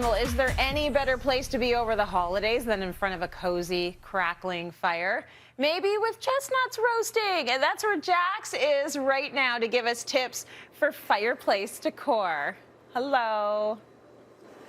Well, is there any better place to be over the holidays than in front of a cozy, crackling fire? Maybe with chestnuts roasting. And that's where Jax is right now to give us tips for fireplace decor. Hello.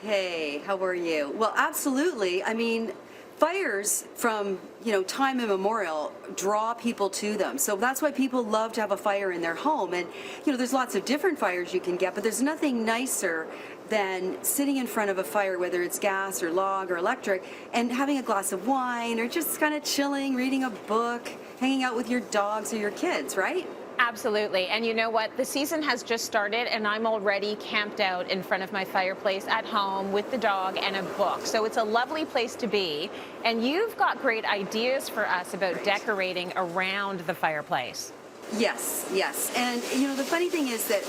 Hey, how are you? Well, absolutely. I mean, fires from, time immemorial draw people to them. So that's why people love to have a fire in their home. And, there's lots of different fires you can get, but there's nothing nicer than sitting in front of a fire, whether it's gas or log or electric, and having a glass of wine or just kind of chilling, reading a book, hanging out with your dogs or your kids, right? Absolutely. And you know what? The season has just started and I'm already camped out in front of my fireplace at home with the dog and a book. So it's a lovely place to be. And you've got great ideas for us about decorating around the fireplace. Yes, yes. And, the funny thing is that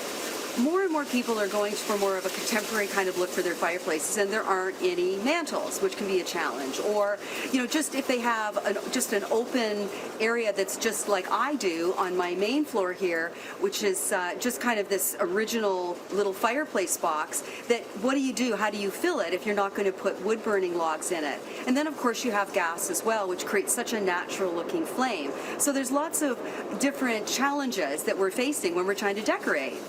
more and more people are going for more of a contemporary kind of look for their fireplaces, and there aren't any mantles, which can be a challenge. Or, just if they have just an open area that's just like I do on my main floor here, which is just kind of this original little fireplace box, that what do you do? How do you fill it if you're not going to put wood-burning logs in it? And then, of course, you have gas as well, which creates such a natural-looking flame. So there's lots of different challenges that we're facing when we're trying to decorate.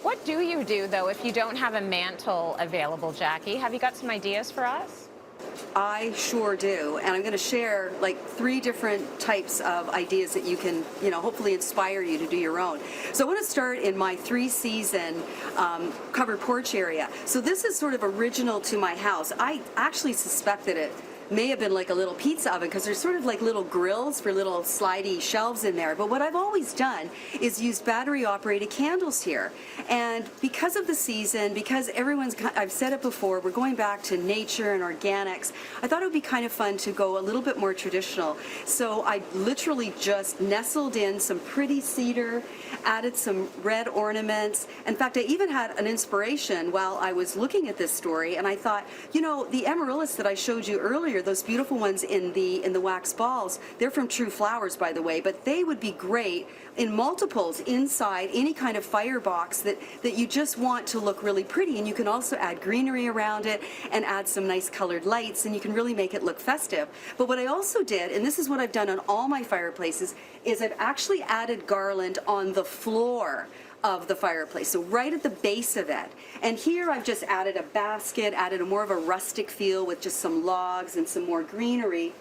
What do you do, though, if you don't have a mantle available, Jackie? Have you got some ideas for us? I sure do, and I'm going to share like 3 different types of ideas that you can, hopefully inspire you to do your own. So I want to start in my 3-season covered porch area. So this is sort of original to my house. I actually suspect that it may have been like a little pizza oven because there's sort of like little grills for little slidey shelves in there. But what I've always done is use battery operated candles here. And because of the season, because I've said it before, we're going back to nature and organics, I thought it would be kind of fun to go a little bit more traditional. So I literally just nestled in some pretty cedar, added some red ornaments. In fact, I even had an inspiration while I was looking at this story, and I thought, the amaryllis that I showed you earlier, those beautiful ones in the wax balls, they're from True Flowers, by the way, but they would be great in multiples inside any kind of firebox that you just want to look really pretty. And you can also add greenery around it and add some nice colored lights, and you can really make it look festive. But what I also did, and this is what I've done on all my fireplaces, is I've actually added garland on the floor of the fireplace, so right at the base of it. And here I've just added a basket, added a more of a rustic feel with just some logs and some more greenery,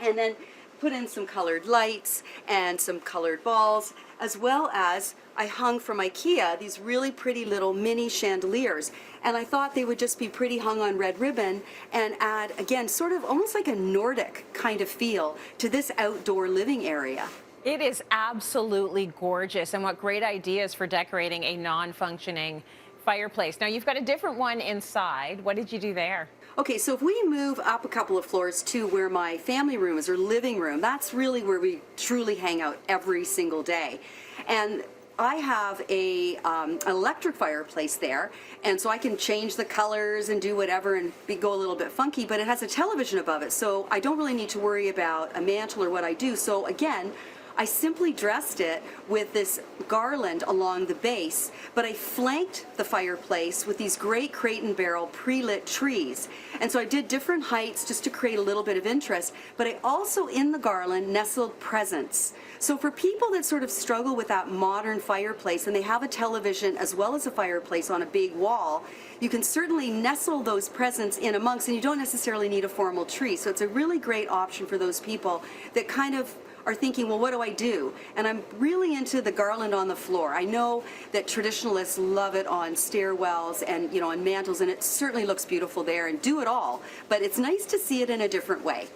and then put in some colored lights and some colored balls, as well as I hung from IKEA these really pretty little mini chandeliers. And I thought they would just be pretty hung on red ribbon and add, again, sort of almost like a Nordic kind of feel to this outdoor living area. It is absolutely gorgeous, and what great ideas for decorating a non-functioning fireplace. Now, you've got a different one inside. What did you do there? Okay, so if we move up a couple of floors to where my family room is, or living room, that's really where we truly hang out every single day. And I have an electric fireplace there, and so I can change the colors and do whatever and go a little bit funky, but it has a television above it, so I don't really need to worry about a mantle or what I do. So again, I simply dressed it with this garland along the base, but I flanked the fireplace with these great crate and barrel pre-lit trees. And so I did different heights just to create a little bit of interest, but I also, in the garland, nestled presents. So for people that sort of struggle with that modern fireplace and they have a television as well as a fireplace on a big wall, you can certainly nestle those presents in amongst, and you don't necessarily need a formal tree. So it's a really great option for those people that kind of are thinking, well, what do I do? And I'm really into the garland on the floor. I know that traditionalists love it on stairwells and, on mantles, and it certainly looks beautiful there, and do it all. But it's nice to see it in a different way.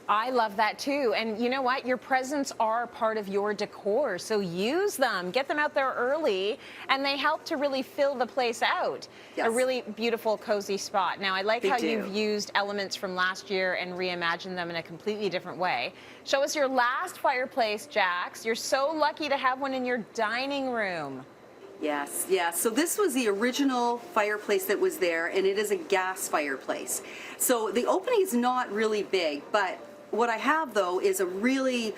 I love that too. And you know what? Your presents are part of your decor, so use them. Get them out there early, and they help to really fill the place out. Yes. A really beautiful, cozy spot. Now, I like how do. you've used elements from last year and reimagined them in a completely different way. Show us your last fireplace, Jax. You're so lucky to have one in your dining room. Yes, yes. So this was the original fireplace that was there, and it is a gas fireplace. So the opening is not really big, but what I have, though, is a really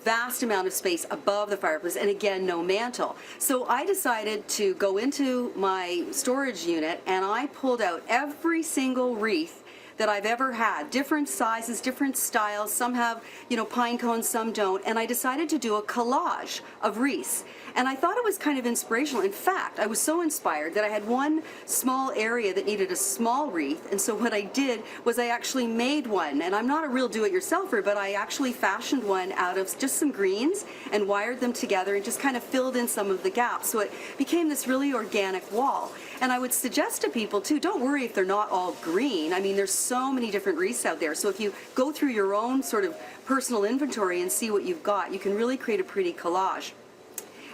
vast amount of space above the fireplace, and again, no mantle. So I decided to go into my storage unit and I pulled out every single wreath that I've ever had, different sizes, different styles. Some have, pine cones, some don't. And I decided to do a collage of wreaths. And I thought it was kind of inspirational. In fact, I was so inspired that I had one small area that needed a small wreath. And so what I did was I actually made one. And I'm not a real do-it-yourselfer, but I actually fashioned one out of just some greens and wired them together and just kind of filled in some of the gaps. So it became this really organic wall. And I would suggest to people too, don't worry if they're not all green. I mean, there's so many different wreaths out there. So if you go through your own sort of personal inventory and see what you've got, you can really create a pretty collage.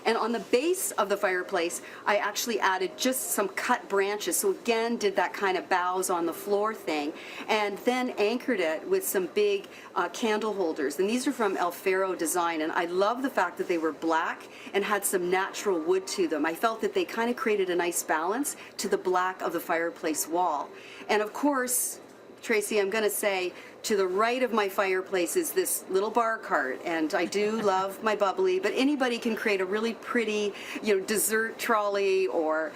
And on the base of the fireplace, I actually added just some cut branches. So again, did that kind of boughs on the floor thing, and then anchored it with some big candle holders. And these are from Alfaro Design, and I love the fact that they were black and had some natural wood to them. I felt that they kind of created a nice balance to the black of the fireplace wall. And of course, Tracy, I'm going to say, to the right of my fireplace is this little bar cart, and I do love my bubbly, but anybody can create a really pretty, dessert trolley, or,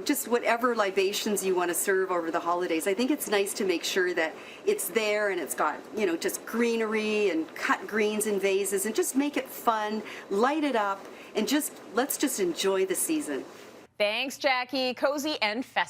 just whatever libations you want to serve over the holidays. I think it's nice to make sure that it's there and it's got, just greenery and cut greens in vases, and just make it fun, light it up, and let's just enjoy the season. Thanks, Jackie. Cozy and festive.